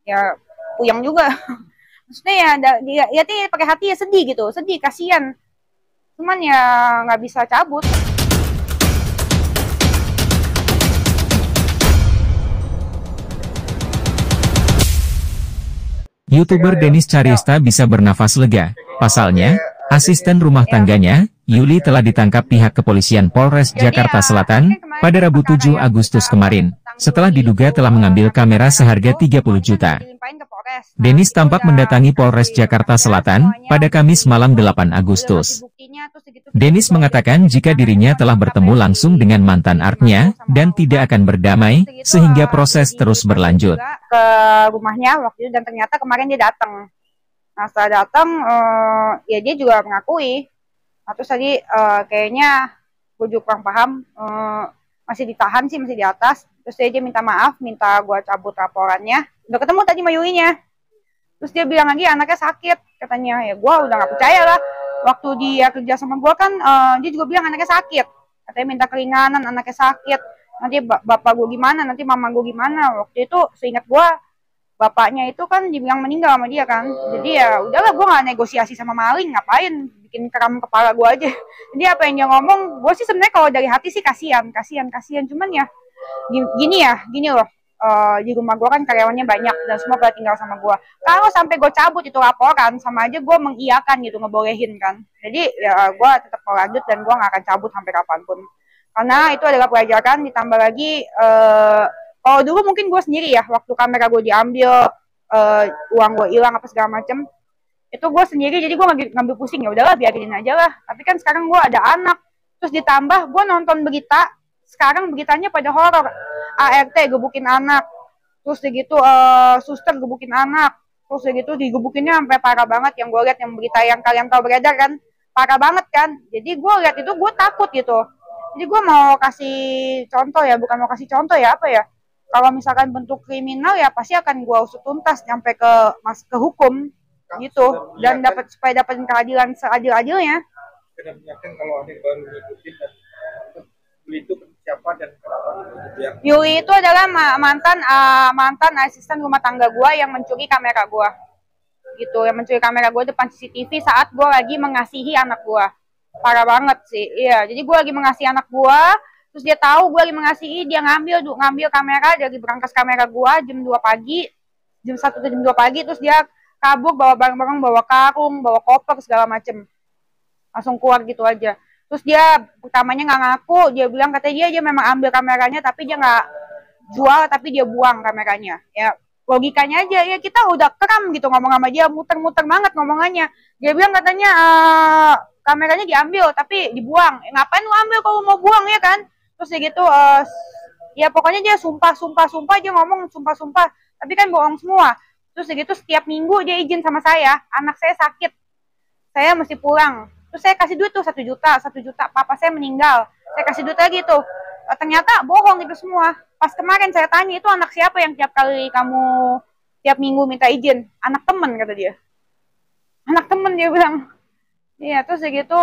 ya puyeng juga. Maksudnya ya dia pakai hati ya sedih gitu, sedih kasihan. Cuman ya nggak bisa cabut. YouTuber Denis Cariyesta bisa bernafas lega. Pasalnya, asisten rumah tangganya, Yuli telah ditangkap pihak kepolisian Polres Jakarta Selatan pada Rabu 7 Agustus kemarin, setelah diduga telah mengambil kamera seharga 30 juta. Denis tampak mendatangi Polres Jakarta Selatan pada Kamis malam 8 Agustus. Denis mengatakan jika dirinya telah bertemu langsung dengan mantan artnya dan tidak akan berdamai, sehingga proses terus berlanjut. Ke rumahnya waktu itu dan ternyata kemarin dia datang. Nah setelah datang, ya dia juga mengakui. Nah, terus tadi kayaknya gue juga kurang paham, masih ditahan sih, masih di atas. Terus dia minta maaf, minta gue cabut laporannya. Udah ketemu tadi sama Yulinya. Terus dia bilang lagi anaknya sakit. Katanya, ya gue udah gak percaya lah. Waktu dia kerja sama gue kan, dia juga bilang anaknya sakit. Katanya minta keringanan, anaknya sakit. Nanti bapak gue gimana, nanti mama gue gimana. Waktu itu seingat gue, bapaknya itu kan dibilang meninggal sama dia kan. Jadi ya udahlah, gue gak negosiasi sama maling, ngapain bikin keram kepala gue aja. Jadi apa yang dia ngomong, gue sih sebenarnya kalau dari hati sih kasihan. Cuman ya gini loh, di rumah gue kan karyawannya banyak dan semua pada tinggal sama gue. Kalau sampai gue cabut itu laporan, sama aja gue mengiyakan gitu, ngebolehin kan. Jadi ya gue tetap mau lanjut dan gue gak akan cabut sampai kapanpun. Karena itu adalah pelajaran, ditambah lagi kalau dulu mungkin gue sendiri ya, waktu kamera gue diambil, uang gue hilang apa segala macem, itu gue sendiri, jadi gue ngambil pusing, ya udahlah biarin aja lah. Tapi kan sekarang gue ada anak, terus ditambah gue nonton berita, sekarang beritanya pada horor, ART gebukin anak, terus gitu suster gebukin anak, terus gitu digebukinnya sampai parah banget. Yang gue lihat yang berita yang kalian tahu beredar kan, parah banget kan. Jadi gue lihat itu gue takut gitu. Jadi gue mau kasih contoh ya, bukan mau kasih contoh ya, apa ya, kalau misalkan bentuk kriminal ya pasti akan gue usut tuntas sampai ke hukum gitu, dan supaya dapat keadilan seadil-adilnya. Dan yakin kalau ada yang baru ngikutin dan itu siapa dan kenapa gitu ya. Yuli itu adalah mantan asisten rumah tangga gue yang mencuri kamera gue gitu, yang mencuri kamera gue depan CCTV saat gue lagi mengasihi anak gue. Parah banget sih, iya. Jadi gue lagi mengasihi anak gue, terus dia tahu gue lagi mengasihi, dia ngambil kamera dari berangkas kamera gue jam 2 pagi, jam 1 atau jam 2 pagi, terus dia kabur bawa barang-barang, bawa karung, bawa koper segala macem, langsung keluar gitu aja. Terus dia pertamanya nggak ngaku, dia bilang katanya dia memang ambil kameranya, tapi dia nggak jual, tapi dia buang kameranya. Ya logikanya aja, ya kita udah keram gitu ngomong sama dia, muter-muter banget ngomongannya. Dia bilang katanya kameranya diambil tapi dibuang. Ngapain lu ambil kalau mau buang ya kan? Terus ya gitu, ya pokoknya dia sumpah dia ngomong sumpah, tapi kan bohong semua. Terus ya gitu setiap minggu dia izin sama saya, anak saya sakit, saya mesti pulang. Terus saya kasih duit tuh 1 juta, papa saya meninggal, saya kasih duit lagi tuh. Ternyata bohong itu semua. Pas kemarin saya tanya, itu anak siapa yang tiap kali kamu tiap minggu minta izin? Anak temen, kata dia. Anak temen, dia bilang. Iya, terus segitu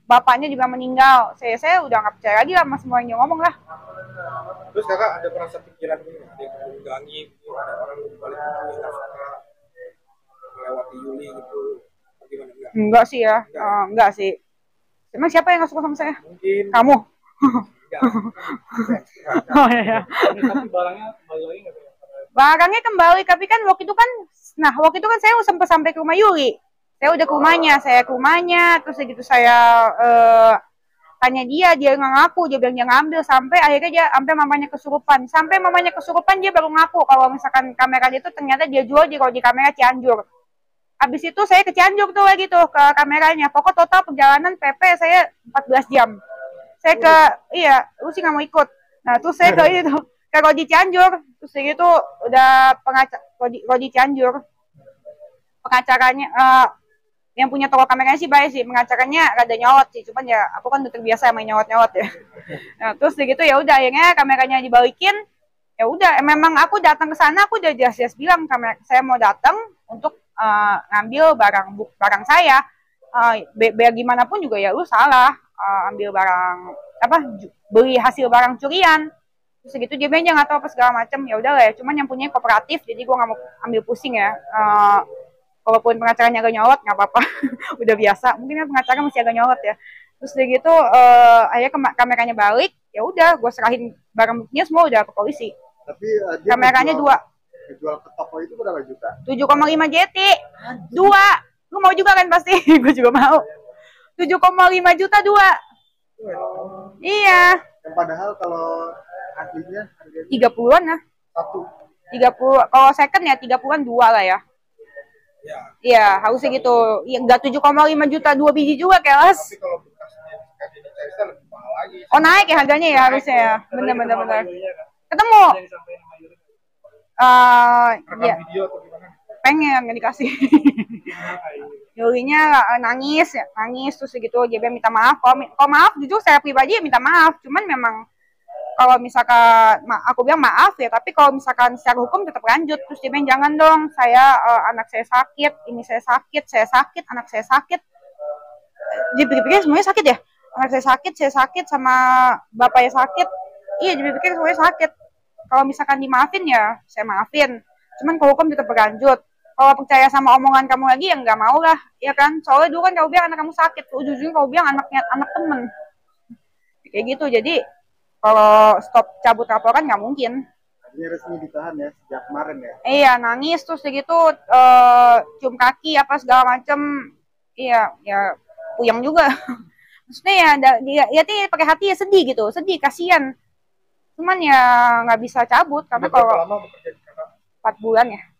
bapaknya juga meninggal. Saya udah nggak percaya lagi lah sama semua yang dia ngomong lah. Terus kakak ada merasa pikiran ini, ada yang mengganggu, ada orang balik itu yang suka melewati Yuli gitu, bagaimana? Enggak sih ya, enggak sih. Emang siapa yang nggak suka sama saya? Mungkin. Kamu? Oh iya. Tapi barangnya kembali lagi nggak? Barangnya kembali, tapi kan waktu itu kan saya sempat sampai ke rumah Yuli. Saya udah ke rumahnya, terus segitu saya tanya dia nggak ngaku, dia bilang dia ngambil, sampai akhirnya dia sampai mamanya kesurupan, dia baru ngaku kalau misalkan kamera dia itu ternyata dia jual kalau di kamera Cianjur. Habis itu saya ke Cianjur tuh lagi tuh ke kameranya. Pokok total perjalanan PP saya 14 jam. Saya lu sih nggak mau ikut. Nah terus saya ke itu, ke Rodi Cianjur, terus gitu udah Rodi Cianjur, pengacaranya yang punya toko kameranya sih baik sih, pengacaranya rada nyolot sih, cuman ya aku kan udah terbiasa main nyolot ya. Nah terus gitu ya udah akhirnya kameranya dibalikin. Ya udah, memang aku datang ke sana, aku udah jelas-jelas bilang saya mau datang untuk ngambil barang saya. Biar gimana pun juga ya lu salah ambil barang beli hasil barang curian. Terus segitu dia bilang nggak tahu apa segala macam. Ya udah lah ya, cuman yang punya kooperatif, jadi gue nggak mau ambil pusing ya. Walaupun pengacaranya agak nyolot nggak apa-apa, udah biasa. Mungkin kan pengacara masih agak nyolot ya. Terus udah gitu akhirnya kameranya balik, ya udah gue serahin barang buktinya semua udah ke polisi. Tapi kameranya dua. Jual ke toko itu berapa juta? 7,5 JT. Dua. Lu mau juga kan pasti? Gue juga mau. 7,5 juta dua. Iya. Yang padahal kalau aslinya harganya 30-an lah. satu. 30. Kalau second ya 30-an dua lah ya. Iya, harusnya gitu. Ya enggak 7,5 juta dua biji juga kelas. Tapi kalau bekasnya di Cairsta lebih mahal lagi. Oh naik ya harganya ya harusnya ya. Bener. Ketemu. Ya. Video atau gimana? Pengen nggak dikasih. Yulinya nangis terus gitu dia minta maaf. Kalau maaf jujur saya pribadi ya minta maaf. Cuman memang kalau misalkan aku bilang maaf ya, tapi kalau misalkan secara hukum tetap lanjut. Terus dia bilang jangan dong, saya anak saya sakit, ini saya sakit, anak saya sakit. Dia pikir semuanya sakit ya. Anak saya sakit sama bapaknya sakit. Iya, dia pikir semuanya sakit. Kalau misalkan dimaafin ya saya maafin. Cuman kalau hukum tetap berlanjut. Kalau percaya sama omongan kamu lagi ya nggak mau lah, ya kan? Soalnya dulu kan kamu bilang anak kamu sakit, ujung-ujungnya kamu bilang anak temen. Kayak gitu, jadi kalau stop cabut laporan nggak mungkin. Ini resmi ditahan ya sejak kemarin ya? Iya, nangis terus gitu, cium kaki apa segala macem. Iya, ya puyeng juga. Maksudnya ya dia pakai hati ya sedih gitu, sedih, kasihan. Cuman ya nggak bisa cabut karena kalau lama bekerja di sana? 4 bulan ya.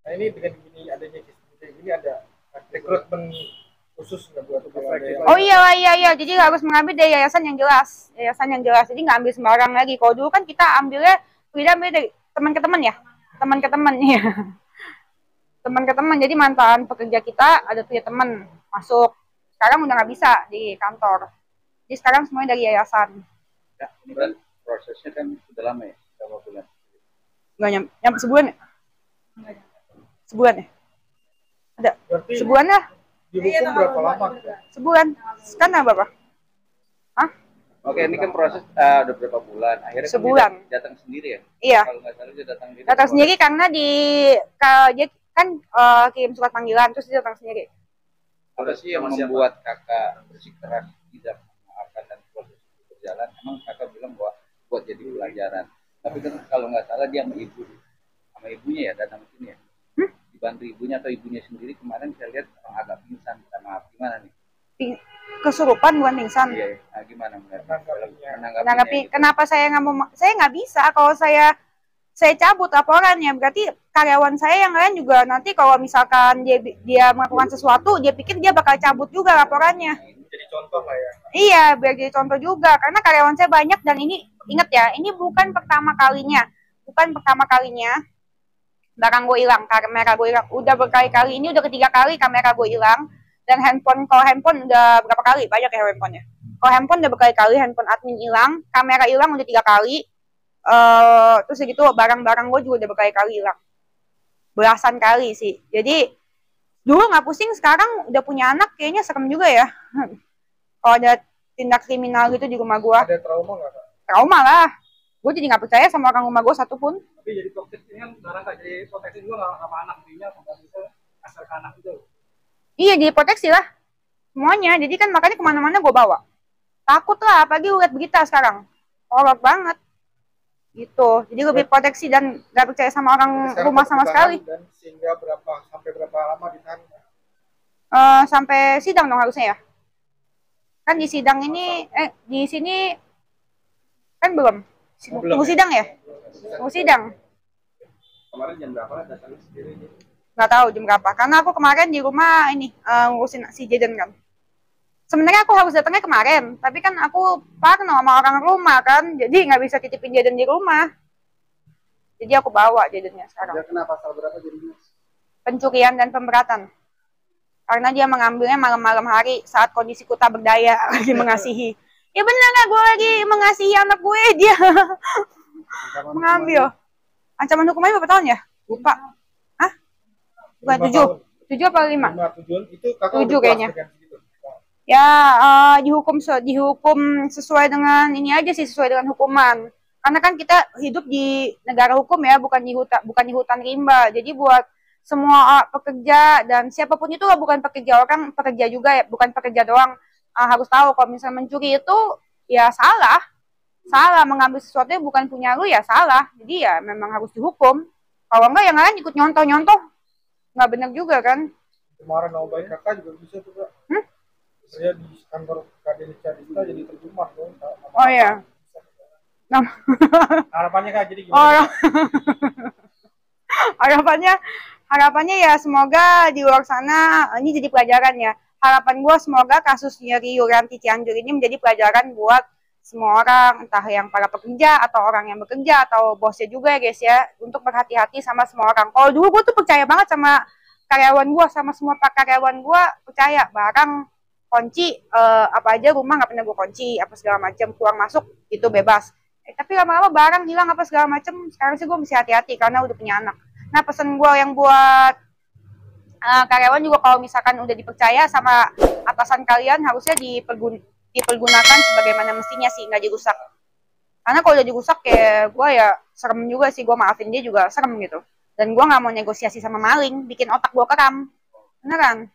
Nah ini dengan gini adanya kayak gini ada rekrutmen khusus nggak buat Oh iya, jadi harus mengambil dari yayasan yang jelas, jadi nggak ambil sembarang lagi. Kalau dulu kan kita ambilnya dari teman ke teman ya, teman ke teman, jadi mantan pekerja kita ada punya teman masuk. Sekarang udah nggak bisa di kantor, jadi sekarang semuanya dari yayasan. Ya, ini kan prosesnya kan sudah lama ya, berapa bulan? Nggak nyampe sebulan ya? Sebulan ya? Ada berarti sebulan lah. Dihukum berapa lama? Sebulan. Sekarang berapa? Hah? Oke, ini kan proses udah berapa bulan? Akhirnya Sebulan. Kan dia datang sendiri ya? Iya. Kalau nggak salah dia datang sendiri. Datang sendiri karena dia kan kirim surat panggilan terus dia datang sendiri. Apa sih yang membuat kakak bersikeras tidak memaafkan dan proses itu berjalan? Emang kakak bilang bahwa buat jadi pelajaran. Tapi kan kalau nggak salah dia sama ibunya ya datang ke sini ya. Dibantu ibunya atau ibunya sendiri kemarin saya lihat agak pingsan, minta maaf. Gimana nih? Kesurupan bukan pingsan. Iya, nah, gimana menanggapi kenapa saya nggak mau, saya nggak bisa kalau saya cabut laporannya, berarti karyawan saya yang lain juga nanti kalau misalkan dia melakukan sesuatu dia pikir dia bakal cabut juga laporannya. Jadi contoh lah ya. Iya, biar jadi contoh juga karena karyawan saya banyak dan ini ingat ya, ini bukan pertama kalinya barang gue hilang, kamera gue hilang. Udah berkali-kali, ini udah ketiga kali kamera gue hilang. Dan kalau handphone udah berapa kali? Banyak ya handphonenya. Kalau handphone udah berkali-kali, handphone admin hilang, kamera hilang udah 3 kali. Terus gitu barang-barang gue juga udah berkali-kali hilang. Belasan kali sih. Jadi dulu nggak pusing, sekarang udah punya anak kayaknya serem juga ya. Kalau ada tindak kriminal gitu di rumah gue. Ada trauma nggak, Kak? Trauma lah. Gue jadi nggak percaya sama orang rumah gue satupun. Tapi jadi proteksi kan sekarang nggak jadi proteksi juga nggak sama anak dirinya, sama itu asal ke anak itu. Iya, diproteksi lah semuanya. Jadi kan makanya kemana-mana gue bawa. Takut lah, apalagi lihat berita sekarang. Horor banget. Gitu. Jadi lebih proteksi dan nggak percaya sama orang rumah sama sekali. Dan sehingga sampai berapa lama ditahan? Sampai sidang dong harusnya ya. Kan di sidang ini, di sini kan belum. Tunggu sidang ya? Tunggu sidang. Kemarin jam berapa datang sendiri? Nggak tahu jam berapa. Karena aku kemarin di rumah ini ngurusin si Jaden kan. Sebenarnya aku harus datangnya kemarin, tapi kan aku parno sama orang rumah kan, jadi nggak bisa titipin Jaden di rumah. Jadi aku bawa Jadennya sekarang. Dia kena pasal berapa jadinya? Pencurian dan pemberatan. Karena dia mengambilnya malam-malam hari saat kondisi ku tak berdaya lagi mengasihi. Ya benar lah, gue lagi mengasihi anak gue, dia mengambil. Ancaman hukumannya berapa tahun ya? Lupa. Hah? Bukan 7. 7 apa 5? 7 itu kakak 7 kayaknya. Ya dihukum sesuai dengan ini aja sih, sesuai dengan hukuman. Karena kan kita hidup di negara hukum ya, bukan di hutan rimba. Jadi buat semua pekerja dan siapapun itu lah, bukan pekerja orang, pekerja juga ya, bukan pekerja doang, harus tahu kalau misalnya mencuri itu ya salah. Salah, mengambil sesuatu yang bukan punya lu ya salah. Jadi ya memang harus dihukum. Kalau enggak yang lain ikut nyontoh-nyontoh, nggak benar juga kan. Kemarin nama baik kakak juga bisa tuh kak. Saya di kantor KD Carista jadi tercemar dong. Oh iya. Harapannya kak jadi Oh, gimana? harapannya ya semoga di luar sana ini jadi pelajaran ya. Harapan gue semoga kasus nyeri Yulianti Cianjur ini menjadi pelajaran buat semua orang, entah yang para pekerja atau orang yang bekerja atau bosnya juga ya guys ya, untuk berhati-hati sama semua orang. Kalau dulu gue tuh percaya banget sama karyawan gue, sama semua karyawan gue, percaya barang kunci apa aja rumah nggak pernah gue kunci, apa segala macam, keluar masuk itu bebas. Tapi lama-lama barang hilang apa segala macam, sekarang sih gue mesti hati-hati karena udah punya anak. Nah pesan gue yang buat karyawan juga, kalau misalkan udah dipercaya sama atasan kalian, harusnya dipergunakan sebagaimana mestinya sih, nggak dirusak. Karena kalau udah dirusak ya gue ya serem juga sih, gue maafin dia juga serem gitu. Dan gue nggak mau negosiasi sama maling, bikin otak gue keram, beneran.